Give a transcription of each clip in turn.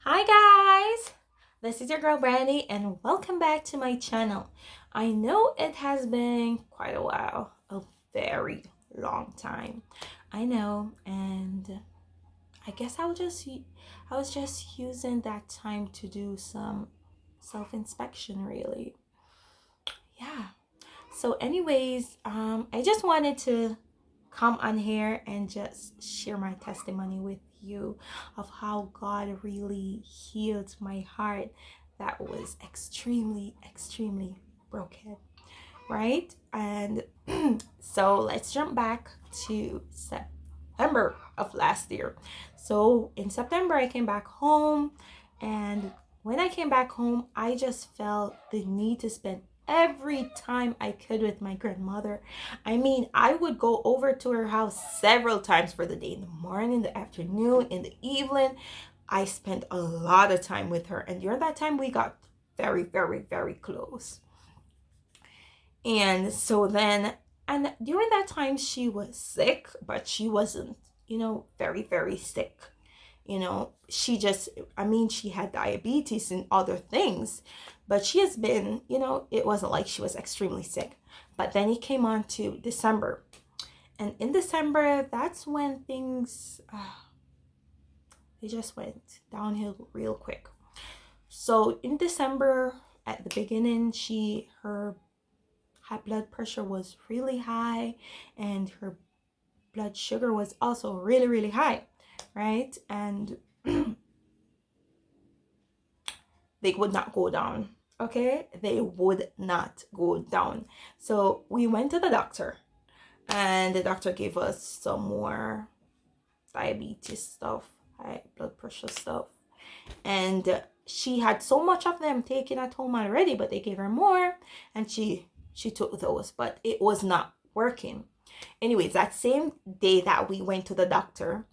Hi guys! This is your girl Brandy and welcome back to my channel. I know it has been quite a while, a very long time. I know, and I guess I was just using that time to do some self-inspection really. Yeah. So anyways, I just wanted to come on here and just share my testimony with you of how God really healed my heart that was extremely broken, right? And so let's jump back to September of last year. So in September, I came back home, and when I came back home, I just felt the need to spend every time I could with my grandmother. I mean, I would go over to her house several times for the day, in the morning, the afternoon, in the evening. I spent a lot of time with her, and during that time, we got very close. And so then, and during that time, she was sick, but she wasn't, very sick. She just, I mean, she had diabetes and other things, but she has been, it wasn't like she was extremely sick. But then it came on to December. And in December, that's when things, they just went downhill real quick. So in December, at the beginning, her high blood pressure was really high, and her blood sugar was also really high, right? And they would not go down. Okay, they would not go down. So we went to the doctor, and the doctor gave us some more diabetes stuff, high blood pressure stuff, and she had so much of them taken at home already, but they gave her more, and she took those, but it was not working. Anyways, that same day that we went to the doctor,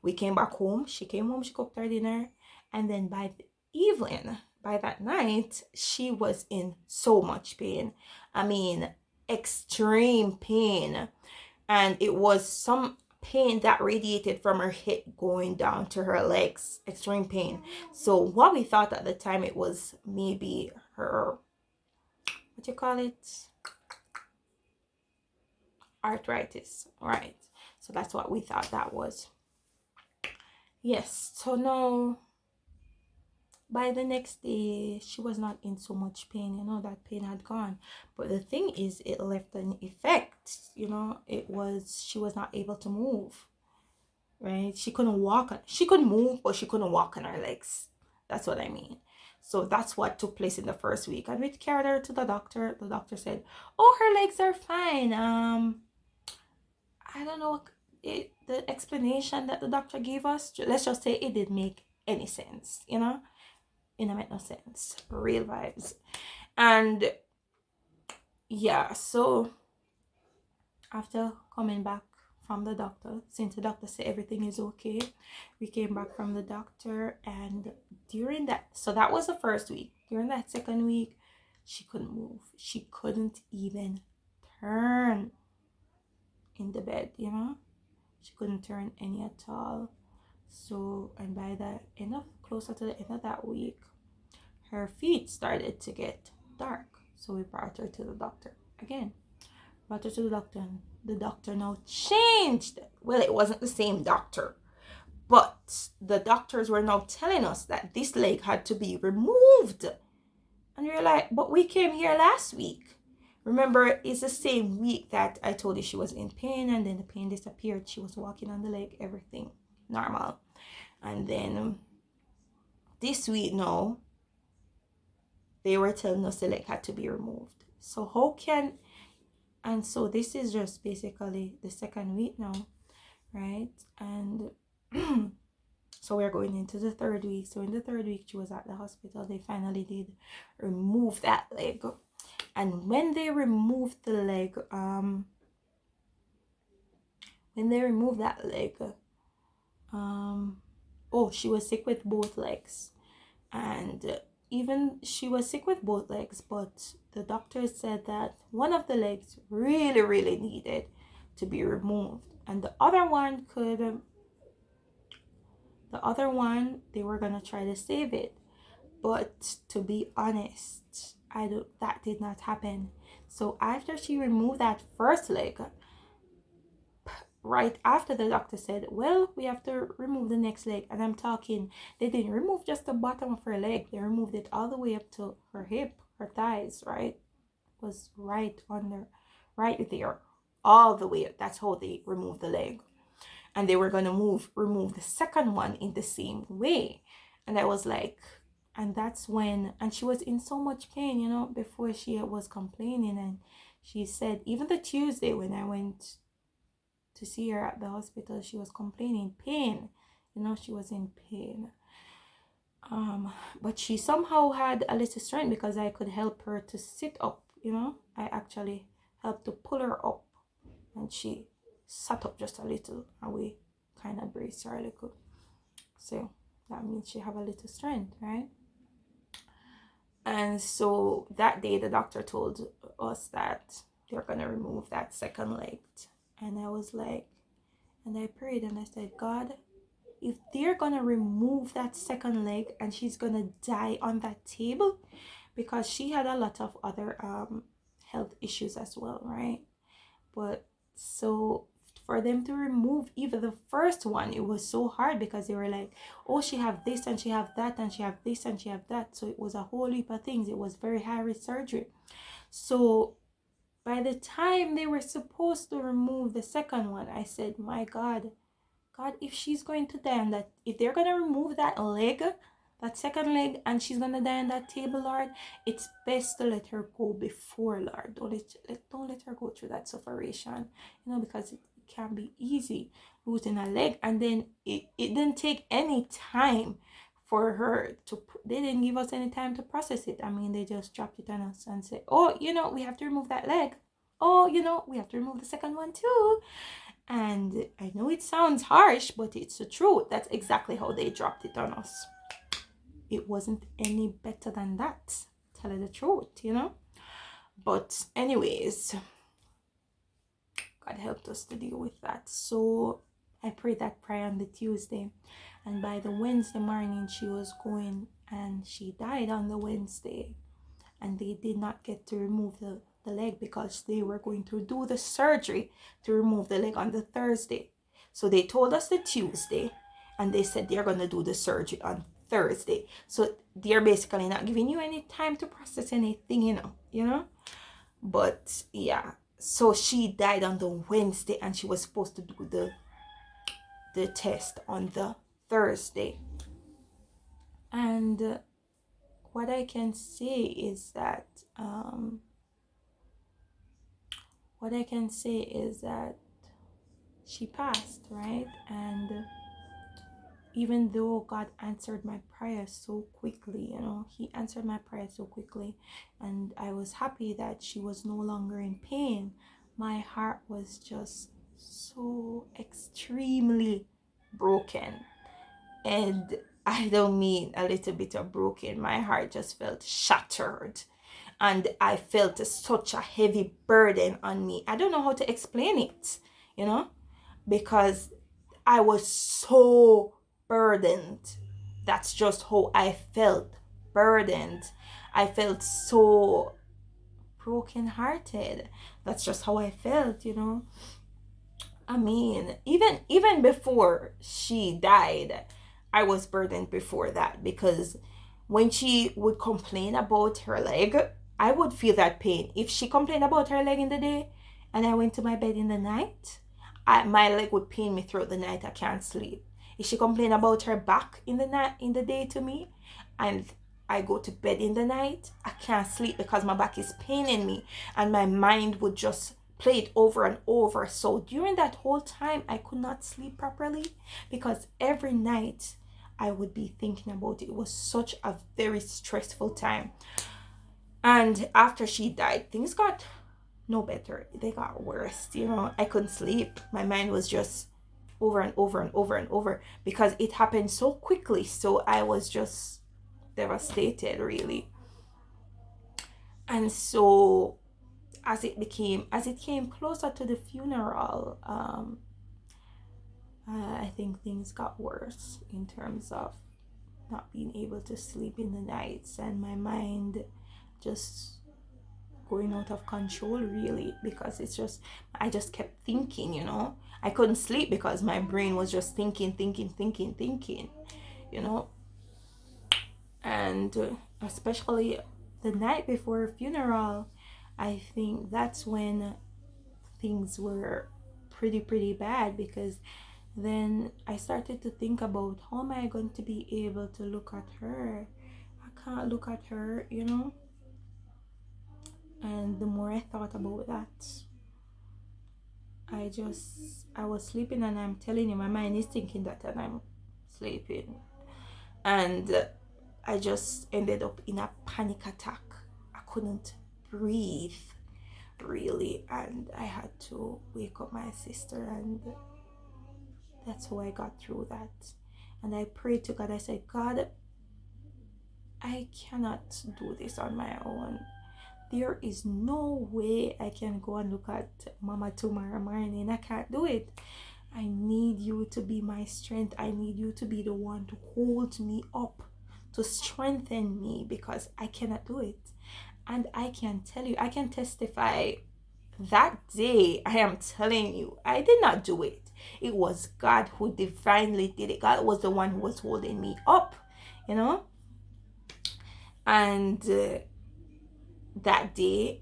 we came back home. She came home, she cooked her dinner, and then by the evening, by that night, she was in so much pain. I mean, extreme pain. And it was some pain that radiated from her hip going down to her legs. Extreme pain. So what we thought at the time, it was maybe her, what you call it? Arthritis, right? So that's what we thought that was. Yes, so no, by the next day she was not in so much pain. That pain had gone, but the thing is, it left an effect. It was, she was not able to move, right? She couldn't walk. She could move, but she couldn't walk on her legs. That's what I mean. So that's what took place in the first week, and we carried her to the doctor. The doctor said, oh, her legs are fine. I don't know, the explanation that the doctor gave us, let's just say it didn't make any sense. It made no sense. Real vibes. And yeah, so after coming back from the doctor, since the doctor said everything is okay, we came back from the doctor, and during that, so that was the first week. During that second week, she couldn't move. She couldn't even turn in the bed. She couldn't turn any at all. So, and by the end of, closer to the end of that week, her feet started to get dark. So we brought her to the doctor again. Brought her to the doctor, and the doctor now changed. Well, it wasn't the same doctor, but the doctors were now telling us that this leg had to be removed. And you're like, but we came here last week. Remember, it's the same week that I told you she was in pain, and then the pain disappeared. She was walking on the leg, everything normal. And then this week now, they were telling us the leg had to be removed. So how can, and so this is just basically the second week now, right? And so we're going into the third week. So in the third week, she was at the hospital. They finally did remove that leg. And when they removed the leg, oh, she was sick with both legs. And even she was sick with both legs, but the doctor said that one of the legs really needed to be removed, and the other one could, The other one, they were gonna try to save it. But to be honest, that did not happen. So after she removed that first leg, right after, the doctor said, well, we have to remove the next leg. And I'm talking, they didn't remove just the bottom of her leg, they removed it all the way up to her hip, her thighs, right? Was right under, right there, all the way up. That's how they removed the leg. And they were going to remove the second one in the same way. And I was like, and that's when, and she was in so much pain, you know, before she was complaining. And she said, even the Tuesday when I went to see her at the hospital, she was complaining pain, you know, she was in pain. But she somehow had a little strength because I could help her to sit up, you know. I actually helped to pull her up, and she sat up just a little, and we kind of braced her a little. So that means she have a little strength, right? And so that day the doctor told us that they're gonna remove that second leg. And I was like, and I prayed and I said, God, if they're gonna remove that second leg and she's gonna die on that table, because she had a lot of other health issues as well, right? But so for them to remove even the first one, it was so hard because they were like, oh, she have this and she have that and she have this and she have that. So it was a whole heap of things. It was very high risk surgery. So by the time they were supposed to remove the second one, I said, my God, if she's going to die on that, if they're going to remove that leg, that second leg, and she's going to die on that table, Lord, it's best to let her go before, Lord. Don't let her go through that sufferation, you know, because it can be easy losing a leg. And then it didn't take any time for her to, they didn't give us any time to process it. I mean, they just dropped it on us and said, oh, you know, we have to remove that leg. Oh, you know, we have to remove the second one too. And I know it sounds harsh, but it's the truth. That's exactly how they dropped it on us. It wasn't any better than that, tell you the truth, you know. But anyways, God helped us to deal with that. So I prayed that prayer on the Tuesday, and by the Wednesday morning she was going, and she died on the Wednesday. And they did not get to remove the leg because they were going to do the surgery to remove the leg on the Thursday. So they told us the Tuesday, and they said they're going to do the surgery on Thursday. So they're basically not giving you any time to process anything, you know. But yeah, so she died on the Wednesday, and she was supposed to do the test on the Thursday. And what I can say is that she passed, right? And even though God answered my prayer so quickly, you know, he answered my prayer so quickly, and I was happy that she was no longer in pain, my heart was just so extremely broken. And I don't mean a little bit of broken. My heart just felt shattered. And I felt such a heavy burden on me. I don't know how to explain it, you know, because I was so burdened. That's just how I felt, burdened. I felt so brokenhearted. That's just how I felt, you know. I mean, even before she died, I was burdened before that, because when she would complain about her leg, I would feel that pain. If she complained about her leg in the day and I went to my bed in the night, my leg would pain me throughout the night. I can't sleep. If she complained about her back in the night, in the day to me, and I go to bed in the night, I can't sleep because my back is paining me, and my mind would just play it over and over. So during that whole time, I could not sleep properly, because every night I would be thinking about it. It was such a very stressful time. And after she died, things got no better. They got worse, you know. I couldn't sleep. My mind was just over and over and over and over, because it happened so quickly. So I was just devastated, really. And so as it came closer to the funeral, I think things got worse in terms of not being able to sleep in the nights, and my mind just going out of control, really, because I just kept thinking, I couldn't sleep because my brain was just thinking, thinking, you know. And especially the night before a funeral, I think that's when things were pretty bad, because then I started to think about, how am I going to be able to look at her? I can't look at her, And the more I thought about that, I was sleeping, and I'm telling you, my mind is thinking that, and I'm sleeping. And I just ended up in a panic attack. I couldn't breathe, really, and I had to wake up my sister, and that's how I got through that. And I prayed to God. I said, God, I cannot do this on my own. There is no way I can go and look at Mama tomorrow morning. I can't do it. I need you to be my strength. I need you to be the one to hold me up, to strengthen me, because I cannot do it. And I can tell you, I can testify, that day, I am telling you, I did not do it. It was God who divinely did it. God was the one who was holding me up, you know? And that day,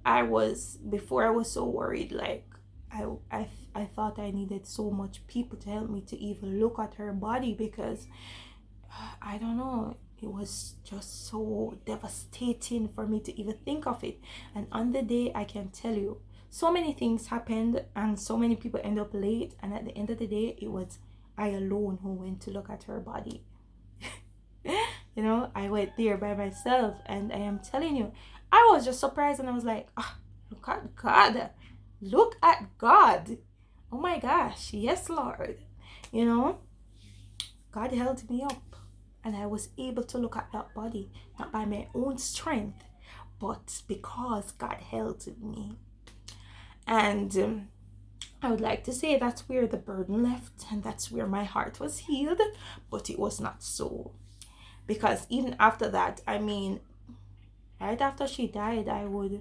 before I was so worried, like, I thought I needed so much people to help me to even look at her body, because I don't know, it was just so devastating for me to even think of it. And on the day, I can tell you, so many things happened, and so many people end up late, and at the end of the day, it was I alone who went to look at her body. I went there by myself, and I am telling you, I was just surprised, and I was like, look at God. Look at God. Oh my gosh, yes, Lord. God held me up, and I was able to look at that body, not by my own strength, but because God held me. And I would like to say that's where the burden left, and that's where my heart was healed, but it was not so. Because even after that, right after she died, I would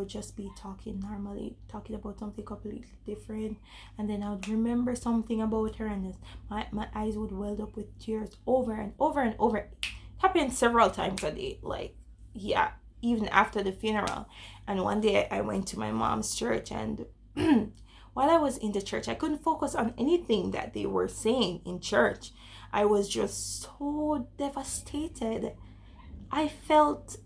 just be talking normally, talking about something completely different, and then I would remember something about her, and my eyes would well up with tears over and over and over. It happened several times a day, like, yeah, even after the funeral. And one day I went to my mom's church, and while I was in the church, I couldn't focus on anything that they were saying in church. I was just so devastated. I felt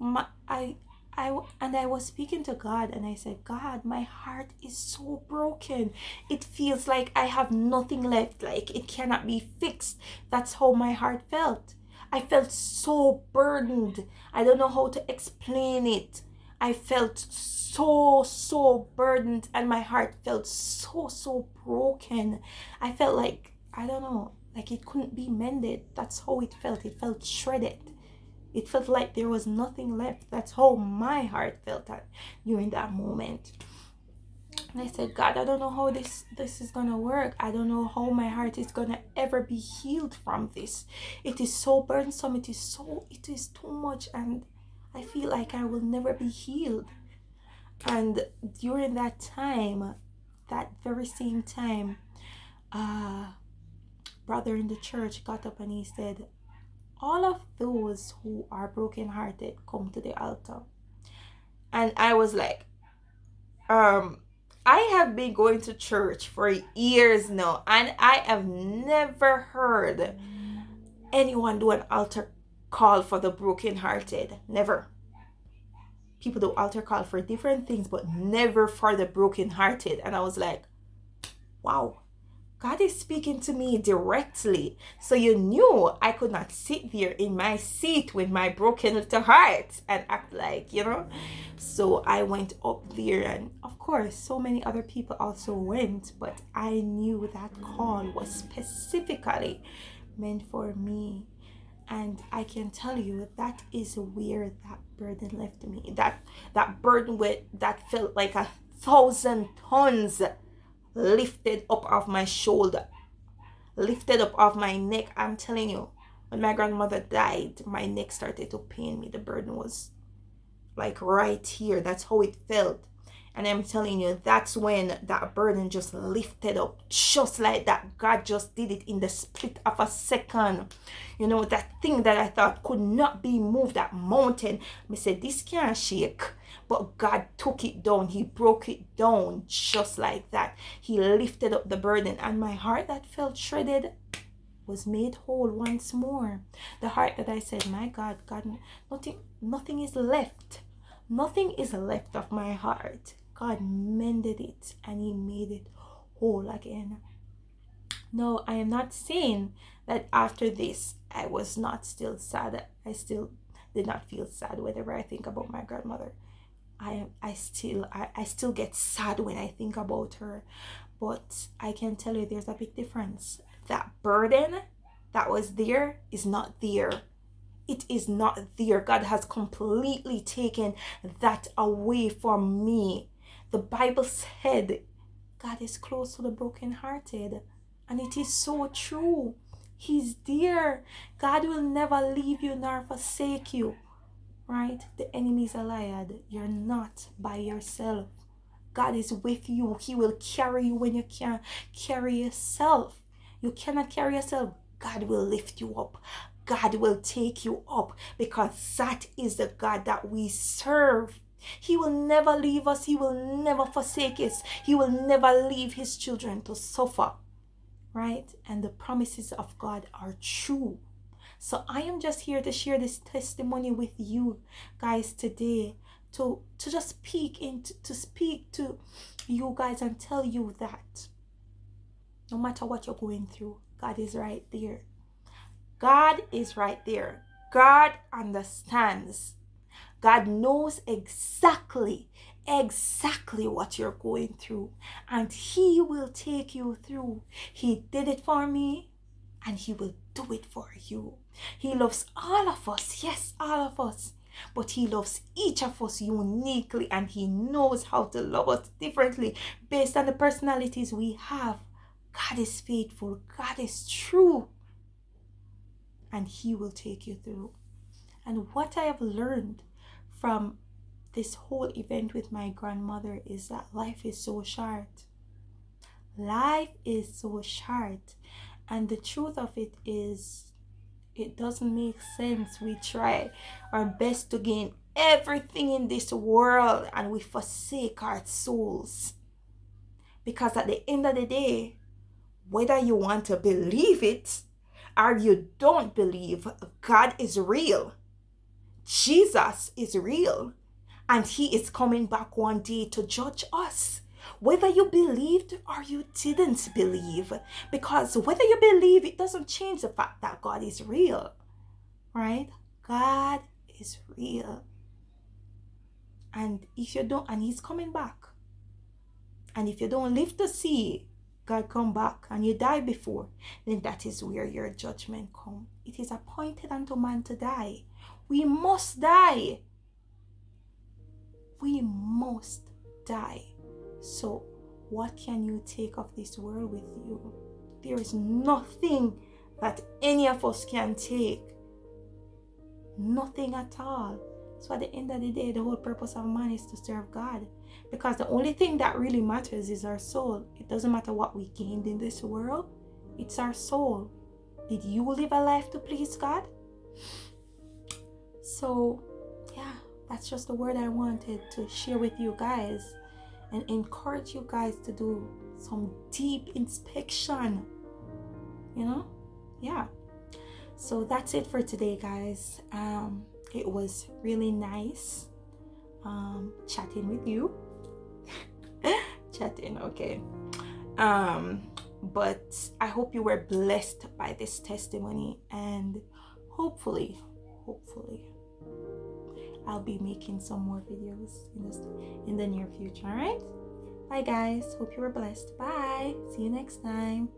I was speaking to God, and I said, God, my heart is so broken. It feels like I have nothing left, like it cannot be fixed. That's how my heart felt. I felt so burdened. I don't know how to explain it. I felt so burdened, and my heart felt so broken. I felt like, I don't know, like it couldn't be mended. That's how it felt. It felt shredded. It felt like there was nothing left. That's how my heart felt during that moment. And I said, God, I don't know how this is gonna work. I don't know how my heart is gonna ever be healed from this. It is so burdensome. It is too much, and I feel like I will never be healed. And during that time, that very same time, brother in the church got up and he said, all of those who are brokenhearted, come to the altar. And I was like, I have been going to church for years now, and I have never heard anyone do an altar call for the brokenhearted. Never. People do altar call for different things, but never for the brokenhearted. And I was like, wow, God is speaking to me directly. So you knew I could not sit there in my seat with my broken little heart and act like, So I went up there, and of course, so many other people also went, but I knew that call was specifically meant for me. And I can tell you, that is where that burden left me. That burden that felt like 1,000 tons lifted up off my shoulder, lifted up off my neck. I'm telling you, when my grandmother died, my neck started to pain me. The burden was like right here. That's how it felt. And I'm telling you, that's when that burden just lifted up, just like that. God just did it in the split of a second. You know, that thing that I thought could not be moved, that mountain, I said, this can't shake. But God took it down. He broke it down just like that. He lifted up the burden, and my heart that felt shredded was made whole once more. The heart that I said, my God, nothing is left. Nothing is left of my heart. God mended it and he made it whole again. No, I am not saying that after this I was not still sad. I still did not feel sad whenever I think about my grandmother. I still get sad when I think about her. But I can tell you there's a big difference. That burden that was there is not there. It is not there. God has completely taken that away from me. The Bible said God is close to the brokenhearted. And it is so true. He's there. God will never leave you nor forsake you. Right? The enemy is a liar. You're not by yourself. God is with you. He will carry you when you can't carry yourself. You cannot carry yourself. God will lift you up. God will take you up, because that is the God that we serve. He will never leave us. He will never forsake us. He will never leave his children to suffer. Right? And the promises of God are true. So I am just here to share this testimony with you guys today, to just speak to you guys and tell you that no matter what you're going through, God is right there. God is right there. God understands. God knows exactly what you're going through, and he will take you through. He did it for me, and he will do it for you. He loves all of us. Yes, all of us. But he loves each of us uniquely, and he knows how to love us differently based on the personalities we have. God is faithful. God is true. And he will take you through. And what I have learned from this whole event with my grandmother is that life is so short. Life is so short. And the truth of it is, it doesn't make sense. We try our best to gain everything in this world and we forsake our souls. Because at the end of the day, whether you want to believe it or you don't believe, God is real. Jesus is real. And he is coming back one day to judge us. Whether you believed or you didn't believe. Because whether you believe, it doesn't change the fact that God is real. Right? God is real. And if you don't, and he's coming back. And if you don't live to see God come back and you die before, then that is where your judgment comes. It is appointed unto man to die. We must die. We must die. So what can you take of this world with you? There is nothing that any of us can take. Nothing at all. So at the end of the day, the whole purpose of man is to serve God. Because the only thing that really matters is our soul. It doesn't matter what we gained in this world. It's our soul. Did you live a life to please God? So, yeah, that's just the word I wanted to share with you guys. And encourage you guys to do some deep inspection. You know? Yeah. So that's it for today, guys. It was really nice chatting with you. Chatting, okay. But I hope you were blessed by this testimony, and hopefully I'll be making some more videos in the near future. All right, bye guys, hope you were blessed. Bye, see you next time.